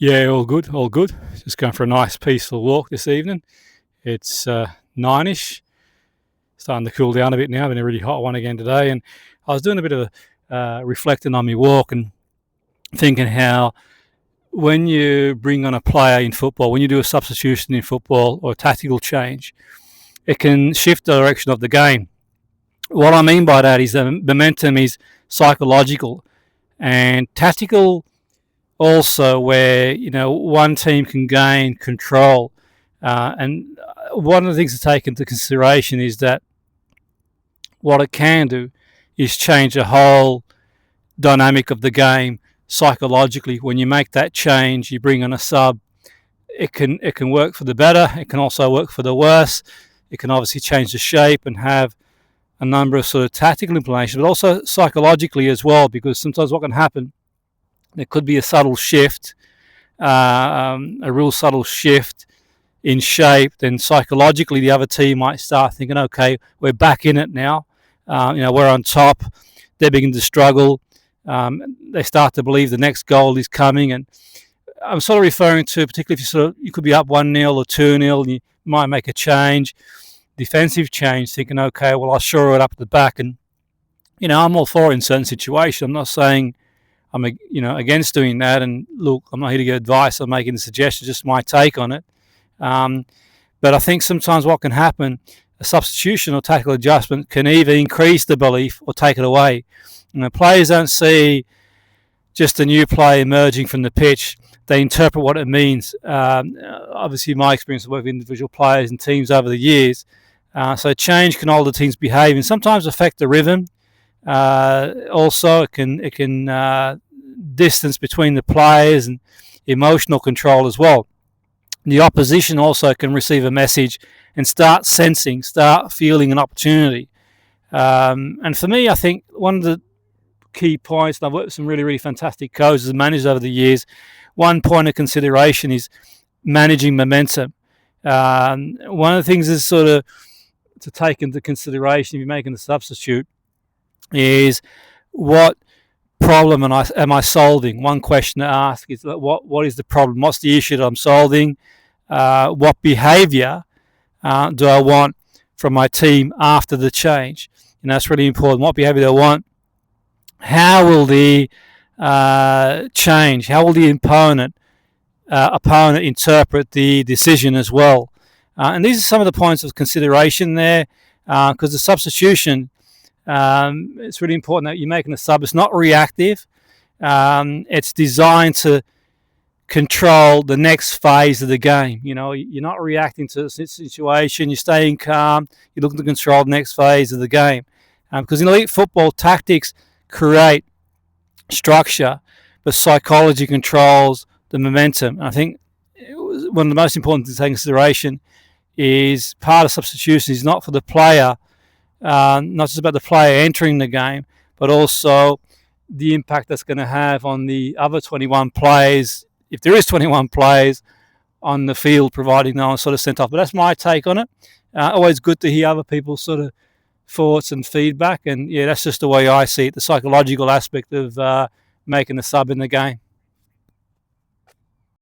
Yeah, all good, all good. Just going for a nice peaceful walk this evening. It's 9ish, starting to cool down a bit now. Been a really hot one again today, and I was doing a bit of reflecting on my walk and thinking how when you bring on a player in football, when you do a substitution in football or a tactical change, it can shift the direction of the game. What I mean by that is the momentum is psychological and tactical also, where one team can gain control. And one of the things to take into consideration is that what it can do is change the whole dynamic of the game psychologically. When you make that change, you bring on a sub. It can work for the better. It can also work for the worse. It can obviously change the shape and have a number of sort of tactical implications, but also psychologically as well, because sometimes what can happen, there could be a subtle shift, a real subtle shift in shape. Then psychologically, the other team might start thinking, okay, we're back in it now. We're on top. They're beginning to struggle. They start to believe the next goal is coming. And I'm sort of referring to, particularly if you could be up 1-0 or 2-0, and you might make a change, defensive change, thinking, okay, well, I'll shore it up at the back. And, I'm all for it in certain situations. I'm not saying I'm against doing that, and look, I'm not here to give advice. I'm making a suggestion, just my take on it. But I think sometimes what can happen, a substitution or tactical adjustment can either increase the belief or take it away. Players don't see just a new player emerging from the pitch. They interpret what it means. Obviously, my experience of working with individual players and teams over the years. So change can alter the team's behaviour and sometimes affect the rhythm. Also, it can distance between the players and emotional control as well. The opposition also can receive a message and start feeling an opportunity. And for me, I think one of the key points, and I've worked with some really, really fantastic coaches and managers over the years, one point of consideration is managing momentum. One of the things is sort of to take into consideration if you're making a substitute is what problem am I solving? One question to ask is what is the problem? What's the issue that I'm solving? What behaviour do I want from my team after the change? That's really important. What behaviour do I want? How will the change? How will the opponent interpret the decision as well? And these are some of the points of consideration there, because the substitution, it's really important that you're making a sub. It's not reactive. It's designed to control the next phase of the game. You're not reacting to the situation. You're staying calm. You're looking to control the next phase of the game. Because in elite football, tactics create structure, but psychology controls the momentum. And I think one of the most important things to take into consideration is part of substitution is not for the player, not just about the player entering the game, but also the impact that's going to have on the other 21 players, if there is 21 players on the field, providing no one's sort of sent off. But that's my take on it. Always good to hear other people's sort of thoughts and feedback. And yeah, that's just the way I see it, the psychological aspect of making a sub in the game.